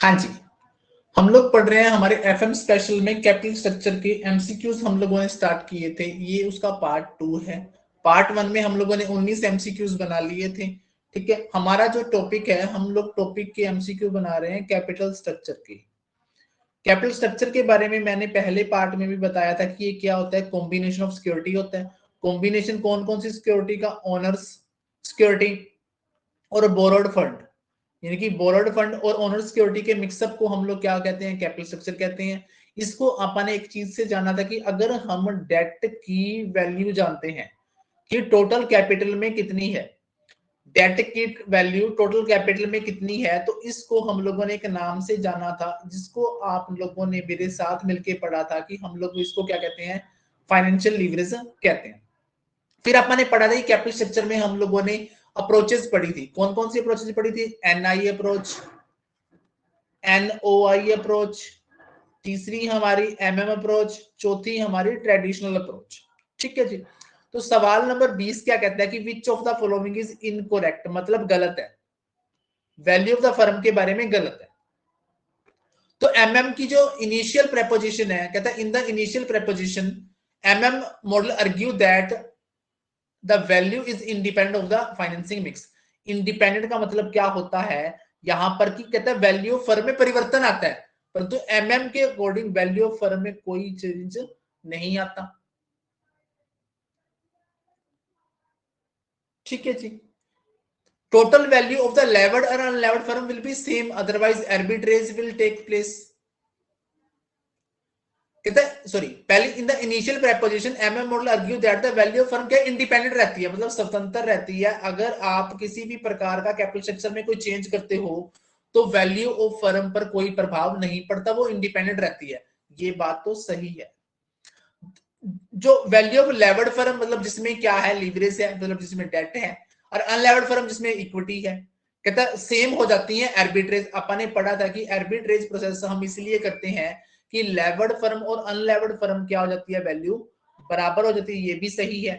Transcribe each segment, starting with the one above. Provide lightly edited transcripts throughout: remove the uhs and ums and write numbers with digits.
हाँ जी, हम लोग पढ़ रहे हैं हमारे एफएम स्पेशल में कैपिटल स्ट्रक्चर के एमसीक्यूज हम लोगों ने स्टार्ट किए थे। ये उसका पार्ट 2 है। पार्ट 1 में हम लोगों ने 19 एमसीक्यूज बना लिए थे। ठीक है, हमारा जो टॉपिक है, हम लोग टॉपिक के एमसीक्यू बना रहे हैं कैपिटल स्ट्रक्चर के। कैपिटल स्ट्रक्चर के बारे में मैंने पहले पार्ट में भी बताया था कि ये क्या होता है। कॉम्बिनेशन ऑफ सिक्योरिटी होता है। कॉम्बिनेशन कौन कौन सी सिक्योरिटी का? ओनर्स सिक्योरिटी और बोरोड फंड, यानी कि बोरोड फंड और ओनर सिक्योरिटी के मिक्सअप को हम लोग क्या कहते हैं? कैपिटल स्ट्रक्चर कहते हैं। इसको अपन ने एक चीज से जाना था कि अगर हम डेट की वैल्यू जानते हैं कि टोटल कैपिटल में कितनी है, डेट की वैल्यू टोटल कैपिटल में कितनी है, तो इसको हम लोगों ने एक नाम से जाना था, जिसको आप लोगों ने मेरे साथ मिलकर पढ़ा था कि हम लोग इसको क्या कहते हैं? फाइनेंशियल लीवरेज कहते हैं। फिर अपन ने पढ़ा था कि कैपिटल स्ट्रक्चर में हम लोगों ने अप्रोचेस पढ़ी थी। कौन कौन सी अप्रोचेस पढ़ी थी? एनआई अप्रोच, एनओआई अप्रोच, तीसरी हमारी एमएम अप्रोच, चौथी हमारी ट्रेडिशनल अप्रोच। ठीक है जी। तो सवाल नंबर 20 क्या कहता है कि विच of the following is incorrect, मतलब गलत है, वैल्यू ऑफ द फर्म के बारे में गलत है। तो एमएम की जो इनिशियल प्रेपोजिशन है, कहता है इन the initial proposition MM model argue that the value is independent of the financing mix. Independent का मतलब क्या होता है यहां पर कि कहता है वैल्यू ऑफ फर्म में परिवर्तन आता है, परंतु एमएम के अकॉर्डिंग वैल्यू ऑफ फर्म में कोई चेंज नहीं आता। ठीक है जी। Total value of the levered or unlevered firm will be same, otherwise arbitrage will take place. कहता है सॉरी, पहले in the initial proposition MM model argue that the value of firm क्या इंडिपेंडेंट रहती है, मतलब स्वतंत्र रहती है। अगर आप किसी भी प्रकार का कैपिटल स्ट्रक्चर में कोई चेंज करते हो तो वैल्यू ऑफ फर्म पर कोई प्रभाव नहीं पड़ता, वो इंडिपेंडेंट रहती है। ये बात तो सही है। जो वैल्यू ऑफ लेवर्ड फर्म, मतलब जिसमें क्या है? लीवरेज है, मतलब जिसमें डेट है, और अनलेवर्ड फर्म जिसमें इक्विटी है, कहता सेम हो जाती है आर्बिट्रेज। अपन ने पढ़ा था कि आर्बिट्रेज प्रोसेस हम इसलिए करते हैं कि लेवर्ड फर्म और अनलेवर्ड फर्म क्या हो जाती है? वैल्यू बराबर हो जाती है। ये भी सही है।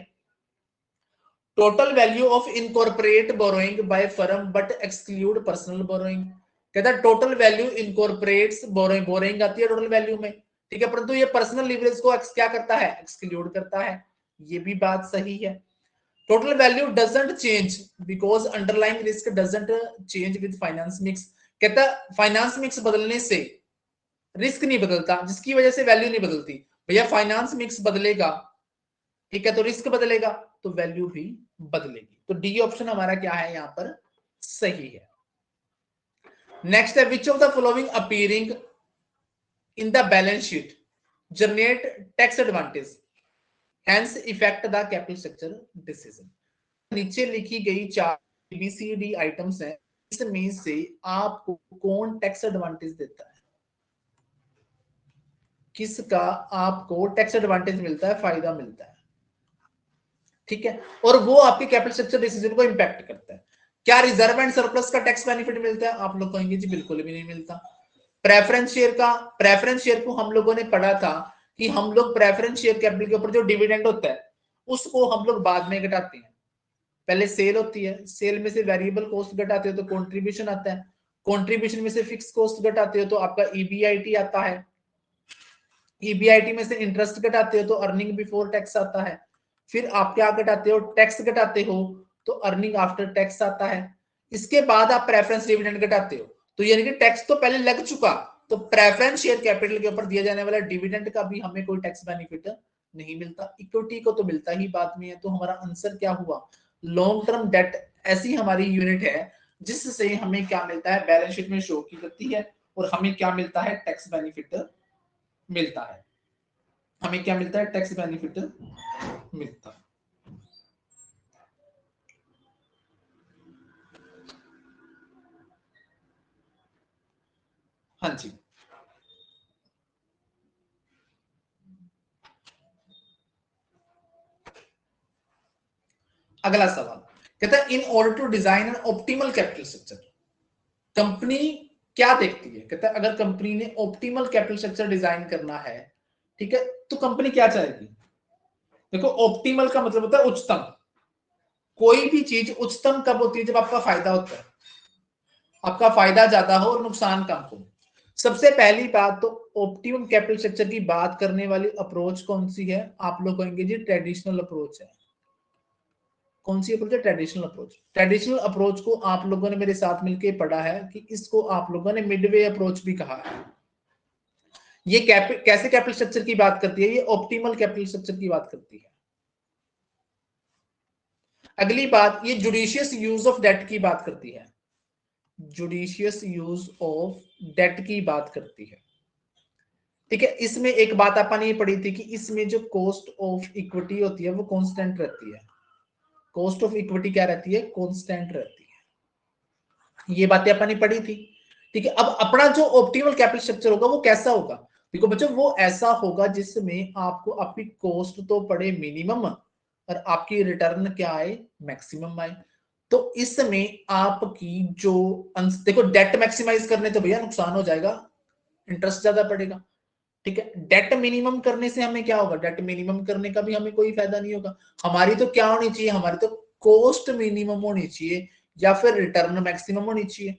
Total value of incorporate borrowing by firm but exclude personal borrowing. कहता है total value incorporates borrowing, borrowing आती है टोटल वैल्यू में, ठीक है, परंतु ये पर्सनल लीवरेज को क्या करता है? एक्सक्लूड करता है। ये भी बात सही है। Total value doesn't change because underlying risk doesn't change with finance mix. कहता है फाइनेंस मिक्स बदलने से रिस्क नहीं बदलता, जिसकी वजह से वैल्यू नहीं बदलती। भैया फाइनेंस मिक्स बदलेगा, ठीक है, तो रिस्क बदलेगा तो वैल्यू भी बदलेगी। तो डी ऑप्शन हमारा क्या है यहां पर? सही है। नेक्स्ट है which of the following appearing in the balance sheet generate tax advantage hence affect the capital structure decision. नीचे लिखी गई 4 ABCD आइटम्स हैं, इसमें से आपको कौन टैक्स एडवांटेज देता है? किसका आपको टैक्स एडवांटेज मिलता है, फायदा मिलता है? ठीक है, और वो आपके कैपिटल स्ट्रक्चर डिसीजन को इंपैक्ट करता है। क्या रिजर्व एंड सरप्लस का टैक्स बेनिफिट मिलता है? आप लोग कहेंगे जी बिल्कुल भी नहीं मिलता। प्रेफरेंस शेयर को हम लोगों ने पढ़ा था कि हम लोग प्रेफरेंस शेयर कैपिटल के ऊपर जो डिविडेंड होता है उसको हम लोग बाद में घटाते हैं। पहले सेल होती है, सेल में से वेरिएबल कॉस्ट घटाते हो तो कंट्रीब्यूशन आता है, कंट्रीब्यूशन में से फिक्स कॉस्ट घटाते हो तो आपका ईबीआईटी आता है, ईबीआईटी में से इंटरेस्ट घटाते हो तो अर्निंग बिफोर टैक्स आता है, फिर आप क्या घटाते हो? टैक्स घटाते हो तो अर्निंग आफ्टर टैक्स आता है। इसके बाद आप प्रेफरेंस डिविडेंड घटाते हो, तो यानी कि टैक्स तो पहले लग चुका, तो प्रेफरेंस शेयर कैपिटल के ऊपर दिया जाने वाला डिविडेंड का भी हमें कोई टैक्स बेनिफिट नहीं मिलता। इक्विटी को तो मिलता ही बाद में है। तो हमारा आंसर क्या हुआ? लॉन्ग टर्म डेट ऐसी हमारी यूनिट है जिससे हमें क्या मिलता है? बैलेंस शीट में शो की जाती है, और हमें क्या मिलता है? टैक्स बेनिफिट मिलता है। हमें क्या मिलता है? टैक्स बेनिफिट मिलता है। हाँ जी, अगला सवाल कहता है in order to design an optimal capital structure, company क्या देखती है? कहता है अगर कंपनी ने ऑप्टिमल कैपिटल स्ट्रक्चर डिजाइन करना है, ठीक है, तो कंपनी क्या चाहेगी? देखो, ऑप्टिमल का मतलब होता है उच्चतम। कोई भी चीज उच्चतम कब होती है? जब आपका फायदा होता है, आपका फायदा ज्यादा हो और नुकसान कम हो। सबसे पहली बात तो ऑप्टिमम कैपिटल स्ट्रक्चर की बात करने वाली अप्रोच कौन सी है? आप लोग कहेंगे जी ट्रेडिशनल अप्रोच है। कौन सी अप्रोच है? Traditional approach. ट्रेडिशनल अप्रोच को आप लोगों ने मेरे साथ मिलकर पढ़ा है कि इसको आप लोगों ने मिडवे अप्रोच भी कहा है। ये कैसे कैपिटल स्ट्रक्चर की बात करती है? ये ऑप्टिमल कैपिटल स्ट्रक्चर की बात करती है। अगली बात, ये जुडिशियस यूज ऑफ डेट की बात करती है। जुडिशियस यूज ऑफ डेट की बात करती है। ठीक है, इसमें एक बात अपन ये पढ़ी थी कि इसमें जो कॉस्ट ऑफ इक्विटी होती है वो कांस्टेंट रहती है। कॉस्ट ऑफ इक्विटी क्या रहती है? कांस्टेंट रहती है। ये बातें अपन ने पढ़ी थी। ठीक है, अब अपना जो ऑप्टिमल कैपिटल स्ट्रक्चर होगा वो कैसा होगा? देखो बच्चों, वो ऐसा होगा जिसमें आपको आपकी कॉस्ट तो पड़े मिनिमम और आपकी रिटर्न क्या आए? मैक्सिमम आए। तो इसमें आपकी जो देखो, डेट मैक्सिमाइज करने तो भैया नुकसान हो जाएगा, इंटरेस्ट ज्यादा पड़ेगा। ठीक है, डेट मिनिमम करने से हमें क्या होगा? डेट मिनिमम करने का भी हमें कोई फायदा नहीं होगा। हमारी तो क्या होनी चाहिए? हमारी तो कॉस्ट मिनिमम होनी चाहिए या फिर रिटर्न मैक्सिमम होनी चाहिए।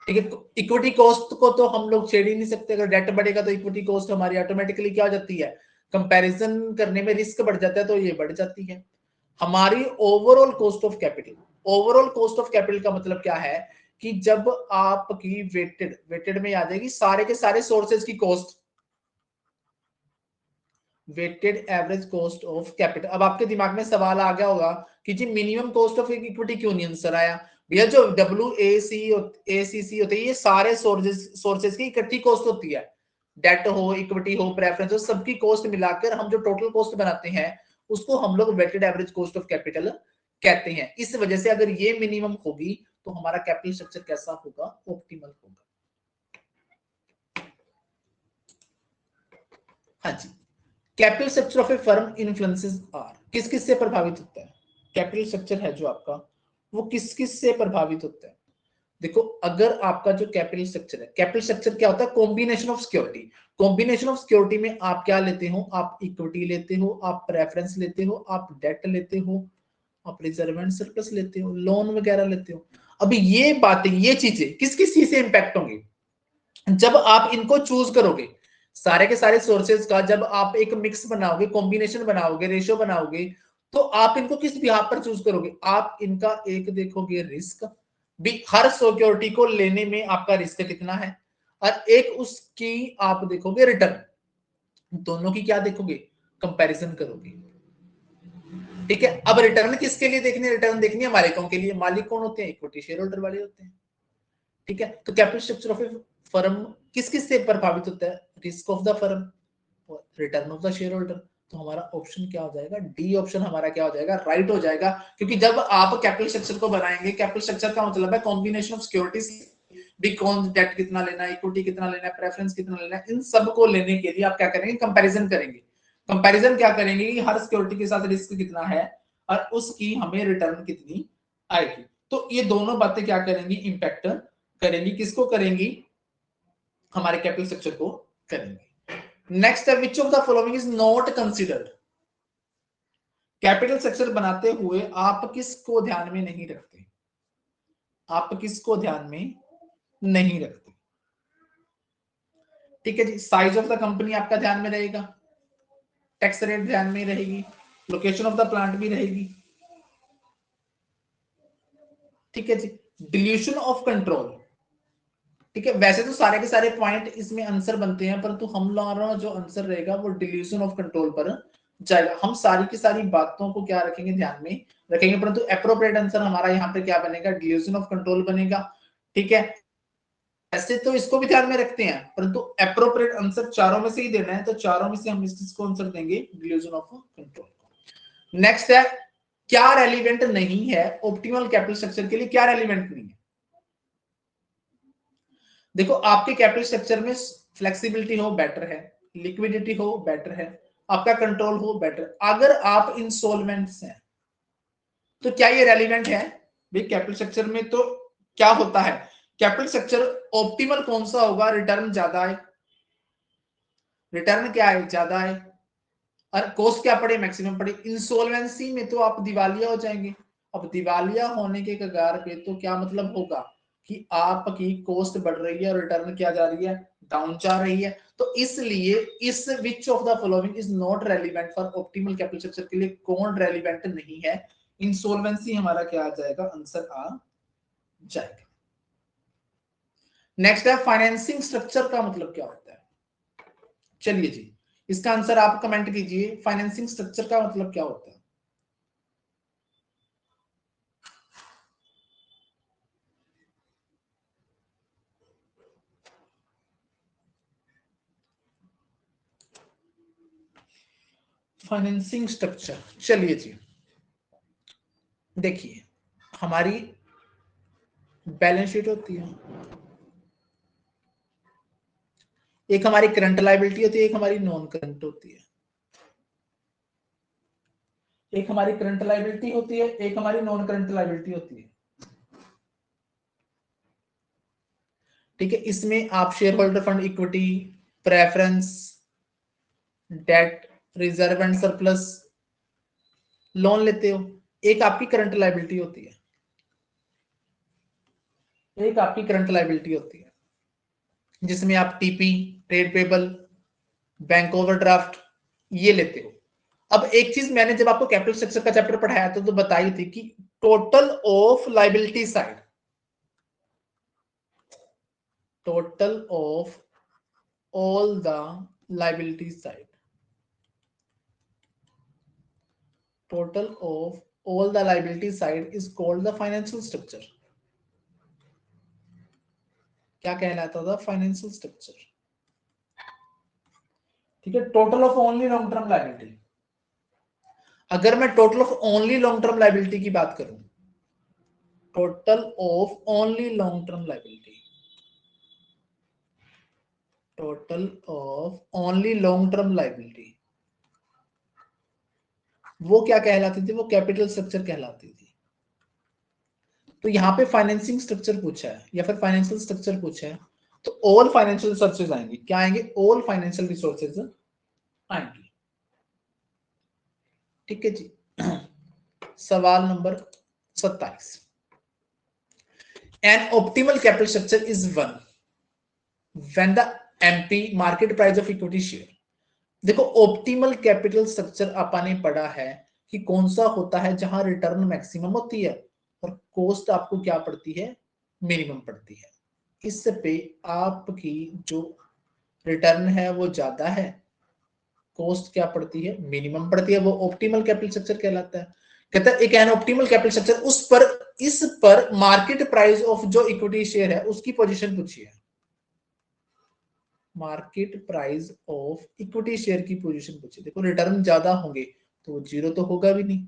ठीक है, इक्विटी कॉस्ट को तो हम लोग छेड़ ही नहीं सकते। अगर डेट बढ़ेगा तो इक्विटी कॉस्ट हमारी ऑटोमेटिकली क्या हो जाती है? कंपैरिजन करने में रिस्क बढ़ जाता है, तो ये बढ़ जाती है। हमारी overall cost of capital, overall cost of capital का मतलब क्या है कि जब आपकी वेटेड में आ जाएगी सारे के सारे सोर्सेज की cost, weighted average cost of capital. अब आपके दिमाग में सवाल आ गया होगा कि जी मिनिमम कॉस्ट ऑफ इक्विटी क्यों नहीं आंसर आया? भैया जो WACC होते हैं ये सारे सोर्सेज की इकट्ठी कॉस्ट होती है। डेट हो, इक्विटी हो, प्रेफरेंस हो, सबकी कॉस्ट मिलाकर हम जो टोटल कॉस्ट बनाते हैं उसको हम लोग weighted average cost of capital कहते हैं। इस वजह से अगर ये मिनिमम होगी तो हमारा कैपिटल स्ट्रक्चर कैसा होगा? ऑप्टिमल होगा। हाँ जी। Capital structure of a firm influences आर, किस किस से प्रभावित होता है? कैपिटल स्ट्रक्चर है जो आपका, वो किस किस से प्रभावित होता है? देखो, अगर आपका जो कैपिटल स्ट्रक्चर है, कैपिटल स्ट्रक्चर क्या होता है? Combination of security. Combination of security में आप क्या लेते हो? आप इक्विटी लेते हो, आप प्रेफरेंस लेते हो, आप डेट लेते हो, आप रिजर्व एंड सरप्लस लेते हो, लोन वगैरह लेते हो। अभी ये बातें, ये चीजें किस किस चीज से इंपैक्ट होंगी जब आप इनको चूज करोगे? सारे के सारे सोर्सेज का जब आप एक मिक्स बनाओगे, कॉम्बिनेशन बनाओगे, रेशियो बनाओगे, तो आप इनको किस बिहाफ पर चूज करोगे? आप इनका एक देखोगे रिस्क भी, हर सिक्योरिटी को लेने में आपका रिस्क कितना है, और एक उसकी आप देखोगे रिटर्न। दोनों की क्या देखोगे? कंपैरिजन करोगे। ठीक है, अब रिटर्न किसके लिए देखनी है? रिटर्न देखनी है मालिकों के लिए। मालिक कौन होते हैं? इक्विटी शेयर होल्डर वाले होते हैं। ठीक है, तो capital structure of a firm किस किस से प्रभावित होता है? Risk of the firm, return of the share holder. तो हमारा ऑप्शन क्या हो जाएगा? डी ऑप्शन हमारा क्या हो जाएगा? राइट हो जाएगा। क्योंकि जब आप कैपिटल स्ट्रक्चर को बनाएंगे, कैपिटल स्ट्रक्चर का मतलब है कॉम्बिनेशन ऑफ सिक्योरिटीज भी, कौन डेट कितना लेना है, इक्विटी कितना लेना है, प्रेफरेंस कितना लेना है, इन सब को लेने के लिए आप क्या करेंगे? कंपैरिजन करेंगे। कंपैरिजन क्या करेंगे कि हर सिक्योरिटी के साथ रिस्क कितना है और उसकी हमें रिटर्न कितनी आएगी। तो ये दोनों बातें क्या करेंगी? इंपैक्ट करेंगी। किसको करेंगी? हमारे कैपिटल स्ट्रक्चर को करेंगे। नेक्स्ट है, which of the following is not considered. Capital structure बनाते हुए आप किसको ध्यान में नहीं रखते? आप किसको ध्यान में नहीं रखते? ठीक है जी, साइज ऑफ द कंपनी आपका ध्यान में रहेगा, टैक्स रेट ध्यान में रहेगी, लोकेशन ऑफ द प्लांट भी रहेगी। ठीक है जी, डिल्यूशन ऑफ कंट्रोल। ठीक है, वैसे तो सारे के सारे पॉइंट इसमें आंसर बनते हैं, परंतु हम लोगों जो आंसर रहेगा वो डिल्यूशन ऑफ कंट्रोल पर जाएगा। हम सारी की सारी बातों को क्या रखेंगे? ध्यान में रखेंगे, परंतु एप्रोप्रिएट आंसर हमारा यहाँ पे क्या बनेगा? डिल्यूशन ऑफ कंट्रोल बनेगा। ठीक है, ऐसे तो इसको भी ध्यान में रखते हैं, परंतु एप्रोप्रिएट आंसर चारों में से ही देना है, तो चारों में से हम इसको आंसर देंगे डिल्यूशन ऑफ कंट्रोल। नेक्स्ट है, क्या रेलिवेंट नहीं है ऑप्टिमल कैपिटल स्ट्रक्चर के लिए? क्या रेलिवेंट नहीं है? देखो, आपके कैपिटल स्ट्रक्चर में फ्लेक्सिबिलिटी हो, बेटर है, लिक्विडिटी हो, बेटर है, आपका कंट्रोल हो, बेटर। अगर आप इंसॉल्वेंट्स हैं तो क्या ये रेलिवेंट है? भाई कैपिटल स्ट्रक्चर में तो क्या होता है? कैपिटल स्ट्रक्चर ऑप्टिमल कौन सा होगा? रिटर्न ज्यादा है, रिटर्न क्या है? ज्यादा है, और कॉस्ट क्या पड़े? मैक्सिमम पड़े। इंसॉल्वेंसी में तो आप दिवालिया हो जाएंगे। अब दिवालिया होने के कगार पे तो क्या मतलब होगा कि आपकी कॉस्ट बढ़ रही है और रिटर्न क्या जा रही है, डाउन जा रही है। तो इसलिए इस विच of the following is not relevant for optimal capital structure के लिए कौन रेलिवेंट नहीं है, इंसॉल्वेंसी हमारा क्या आ जाएगा, आंसर आ जाएगा। नेक्स्ट है फाइनेंसिंग स्ट्रक्चर का मतलब क्या होता है। चलिए जी, इसका आंसर आप कमेंट कीजिए, फाइनेंसिंग स्ट्रक्चर का मतलब क्या होता है। फाइनेंसिंग स्ट्रक्चर, चलिए जी, देखिए हमारी बैलेंस शीट होती है, एक हमारी करंट लायबिलिटी होती है, एक हमारी नॉन करंट होती है। एक हमारी करंट लायबिलिटी होती है, एक हमारी नॉन करंट लायबिलिटी होती है। ठीक है, इसमें आप share holder fund equity, preference, debt, reserve and surplus, loan लेते हो। एक आपकी करंट लायबिलिटी होती है, एक आपकी करंट लायबिलिटी होती है जिसमें आप TP, trade payable, bank overdraft ये लेते हो। अब एक चीज मैंने जब आपको कैपिटल स्ट्रक्चर का चैप्टर पढ़ाया था तो बताई थी कि total of liability side, total of all the liability side, total of all the liability side is called the financial structure। क्या कहलाता था, फाइनेंशियल स्ट्रक्चर। ठीक है, total of only long term liability. अगर मैं total of only long term liability की बात करूं, total of only long term liability, total of only long term liability, वो क्या कहलाती थी, वो कैपिटल स्ट्रक्चर कहलाती थी। तो यहाँ पे फाइनेंसिंग स्ट्रक्चर पूछा है या फिर फाइनेंशियल स्ट्रक्चर पूछा है, तो ऑल फाइनेंशियल रिसोर्सेज आएंगे। क्या आएंगे, ऑल फाइनेंशियल रिसोर्सेज आएंगे। ठीक है जी। सवाल नंबर 27, an optimal capital structure is one when the MP market price of equity share. देखो ऑप्टिमल कैपिटल स्ट्रक्चर आपने पढ़ा है कि कौन सा होता है जहां रिटर्न मैक्सिमम होती है और कॉस्ट आपको क्या पड़ती है, मिनिमम पड़ती है। इस पे आपकी जो रिटर्न है वो ज्यादा है, कॉस्ट क्या पड़ती है, मिनिमम पड़ती है, वो ऑप्टिमल कैपिटल स्ट्रक्चर कहलाता है। कहता है एक एन ऑप्टिमल कैपिटल स्ट्रक्चर, उस पर इस पर मार्केट प्राइस ऑफ जो इक्विटी शेयर है उसकी पोजीशन पूछी है, market price of equity share की पोजीशन पूछी। देखो रिटर्न ज्यादा होंगे तो जीरो तो होगा भी नहीं,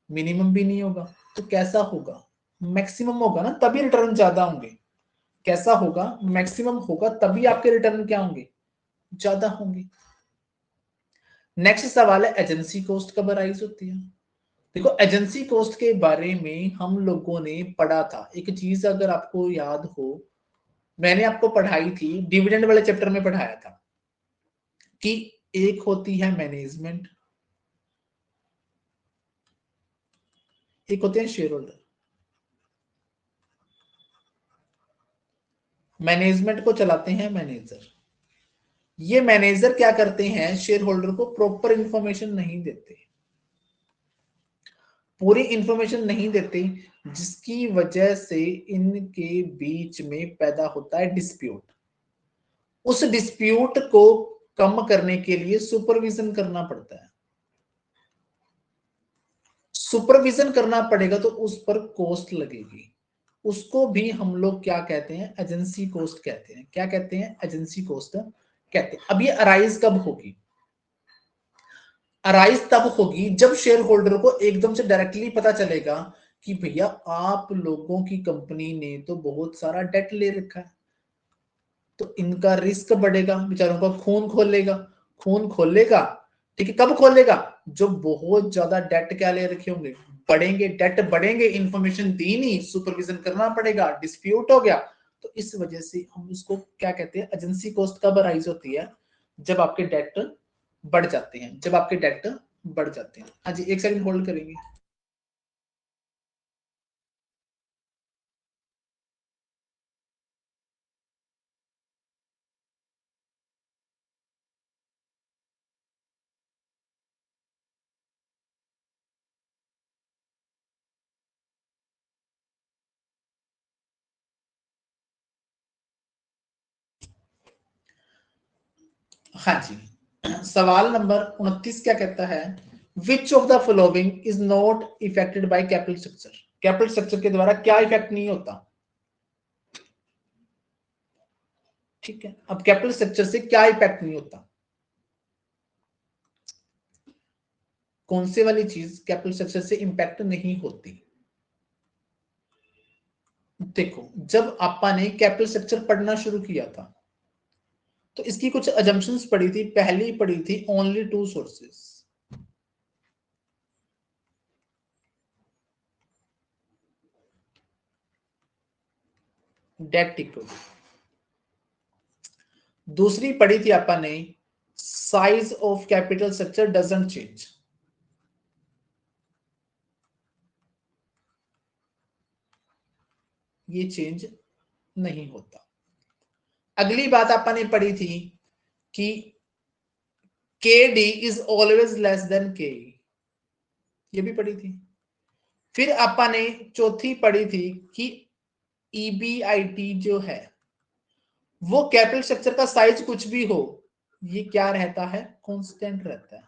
मिनिमम भी नहीं होगा, तो कैसा होगा, मैक्सिमम होगा ना, तभी रिटर्न ज्यादा होंगे। कैसा होगा, मैक्सिमम होगा, तभी आपके रिटर्न क्या होंगे, ज्यादा होंगे। नेक्स्ट सवाल है एजेंसी कॉस्ट कब अराइज होती है। देखो एजेंसी कॉस्ट के बारे में हम लोगों ने पढ़ा था, एक चीज अगर आपको याद हो, मैंने आपको पढ़ाई थी, डिविडेंड वाले चैप्टर में पढ़ाया था कि एक होती है मैनेजमेंट, एक होते हैं शेयर होल्डर। मैनेजमेंट को चलाते हैं मैनेजर। ये मैनेजर क्या करते हैं, शेयर होल्डर को प्रॉपर इंफॉर्मेशन नहीं देते, पूरी इंफॉर्मेशन नहीं देते, जिसकी वजह से इनके बीच में पैदा होता है डिस्प्यूट। उस डिस्प्यूट को कम करने के लिए सुपरविजन करना पड़ता है, सुपरविजन करना पड़ेगा तो उस पर कॉस्ट लगेगी, उसको भी हम लोग क्या कहते हैं, एजेंसी कॉस्ट कहते हैं। क्या कहते हैं, एजेंसी कॉस्ट कहते हैं। अब ये अराइज कब होगी, अराइज तब होगी जब शेयर होल्डर को एकदम से डायरेक्टली पता चलेगा कि भैया आप लोगों की कंपनी ने तो बहुत सारा डेट ले रखा है, तो इनका रिस्क बढ़ेगा, बेचारों का खून खोलेगा, खून खोलेगा। ठीक है, कब खोलेगा, जो बहुत ज्यादा डेट क्या ले रखे होंगे, बढ़ेंगे, डेट बढ़ेंगे, इंफॉर्मेशन दी नहीं, सुपरविजन करना पड़ेगा, डिस्प्यूट हो गया। तो इस वजह से हम उसको क्या कहते हैं, एजेंसी कॉस्ट कब अराइज होती है, जब आपके डेट बढ़ जाते हैं, जब आपके डेट बढ़ जाते हैं। हाँ जी, एक सेकंड होल्ड करेंगे। हाँ जी, सवाल नंबर 29 क्या कहता है, which of the following is not affected by capital structure. Capital structure के द्वारा क्या इफेक्ट नहीं होता। ठीक है, अब कैपिटल स्ट्रक्चर से क्या इफेक्ट नहीं होता, कौन से वाली चीज कैपिटल स्ट्रक्चर से इंपैक्ट नहीं होती। देखो, जब आपा ने कैपिटल स्ट्रक्चर पढ़ना शुरू किया था तो इसकी कुछ अजम्पशंस पड़ी थी। पहली पड़ी थी only to sources, debt equity. दूसरी पड़ी थी आपा ने size of capital structure doesn't change. ये चेंज नहीं होता। अगली बात आपा ने पढ़ी थी कि के D is always less than के, ये भी पढ़ी थी। फिर आपा ने चौथी पढ़ी थी कि ईबीआईटी जो है वो कैपिटल स्ट्रक्चर का साइज कुछ भी हो, ये क्या रहता है, कांस्टेंट रहता है।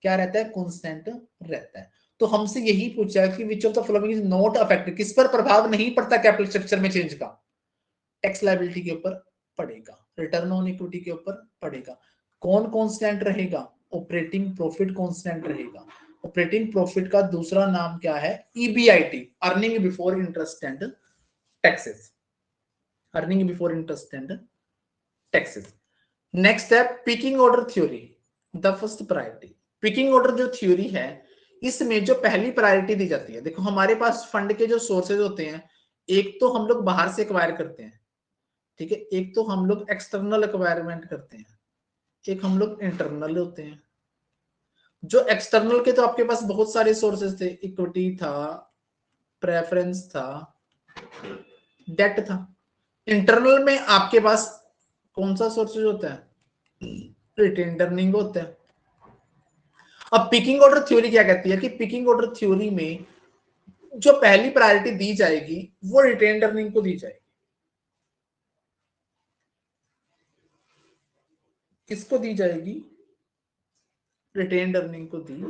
क्या रहता है, कांस्टेंट रहता है। तो हमसे यही पूछा कि विच of the following is not affected, किस पर प्रभाव नहीं पड़ता कैपिटल स्ट्रक्चर में चेंज का। टैक्स लायबिलिटी के ऊपर पड़ेगा, रिटर्न ऑन इक्विटी के ऊपर पड़ेगा। कौन कांस्टेंट रहेगा, ऑपरेटिंग प्रॉफिट कांस्टेंट रहेगा। ऑपरेटिंग प्रॉफिट का दूसरा नाम क्या है, EBIT, earning before interest and taxes. Earning before interest and taxes. Next है picking order theory, the first priority. Picking order जो थ्योरी है इसमें जो पहली प्रायोरिटी दी जाती है, देखो हमारे पास फंड के जो सोर्सेज होते हैं, एक तो हम लोग बाहर से एक्वायर करते हैं, ठीक है, एक तो हम लोग एक्सटर्नल एक्वायरमेंट करते हैं, एक हम लोग इंटरनल होते हैं। जो एक्सटर्नल के तो आपके पास बहुत सारे सोर्सेज थे, इक्विटी था, प्रेफरेंस था, डेट था। इंटरनल में आपके पास कौन सा सोर्सेज होता है, रिटेन अर्निंग होता है। अब पिकिंग ऑर्डर थ्योरी क्या कहती है कि पिकिंग ऑर्डर थ्योरी में जो पहली प्रायोरिटी दी जाएगी वो रिटेन अर्निंग को दी जाएगी। किसको दी जाएगी, रिटेन अर्निंग को दी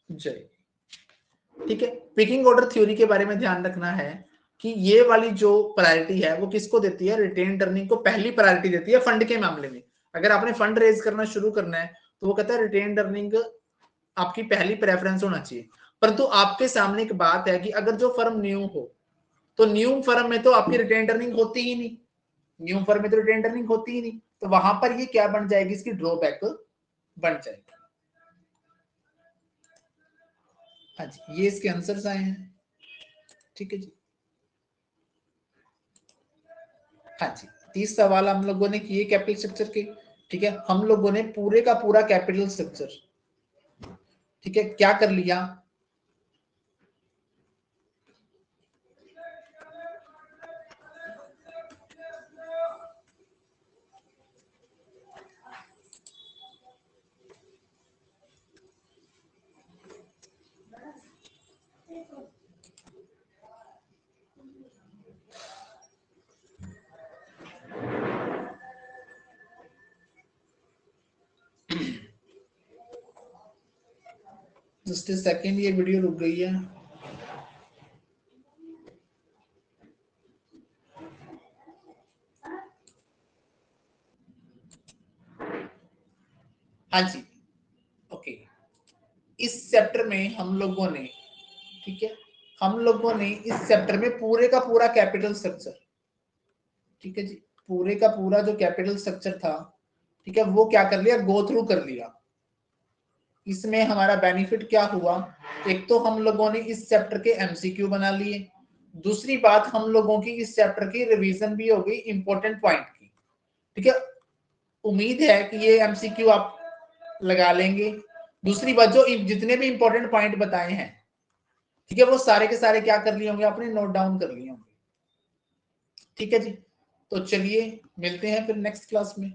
जाएगी। ठीक है, पिकिंग ऑर्डर थ्योरी के बारे में ध्यान रखना है कि ये वाली जो प्रायोरिटी है वो किसको देती है, रिटेन अर्निंग को पहली प्रायोरिटी देती है फंड के मामले में। अगर आपने फंड रेज करना शुरू करना है तो वो कहता है रिटेन अर्निंग आपकी पहली प्रेफरेंस होना चाहिए। परंतु आपके सामने एक बात है कि अगर जो फर्म न्यू हो तो न्यू फर्म में तो आपकी रिटेन अर्निंग होती ही नहीं, न्यू फर्म में तो रिटेन अर्निंग होती ही नहीं, तो वहां पर ये क्या बन जाएगी, इसकी ड्रॉबैक बन जाएगी। हाँ जी, ये इसके आंसर्स आए हैं। ठीक है जी, हाँ जी, 30 सवाल हम लोगों ने किए कैपिटल स्ट्रक्चर के। ठीक है, हम लोगों ने पूरे का पूरा कैपिटल स्ट्रक्चर, ठीक है, क्या कर लिया, जस्ट सेकेंड, ये वीडियो रुक गई है। हाँ जी, ओके, इस चैप्टर में हम लोगों ने, ठीक है, हम लोगों ने इस चैप्टर में पूरे का पूरा कैपिटल स्ट्रक्चर, ठीक है जी, पूरे का पूरा जो कैपिटल स्ट्रक्चर था, ठीक है, वो क्या कर लिया, गो थ्रू कर लिया। इसमें हमारा बेनिफिट क्या हुआ, एक तो हम लोगों ने इस चैप्टर के एमसीक्यू बना लिए, दूसरी बात हम लोगों की इस चैप्टर की रिवीजन भी हो गई इंपॉर्टेंट पॉइंट की। ठीक है, उम्मीद है कि ये एमसीक्यू आप लगा लेंगे। दूसरी बात, जो जितने भी इंपॉर्टेंट पॉइंट बताए हैं, ठीक है, वो सारे के सारे क्या कर लिए होंगे, आपने नोट डाउन कर लिए होंगे। ठीक है जी, तो चलिए मिलते हैं फिर नेक्स्ट क्लास में।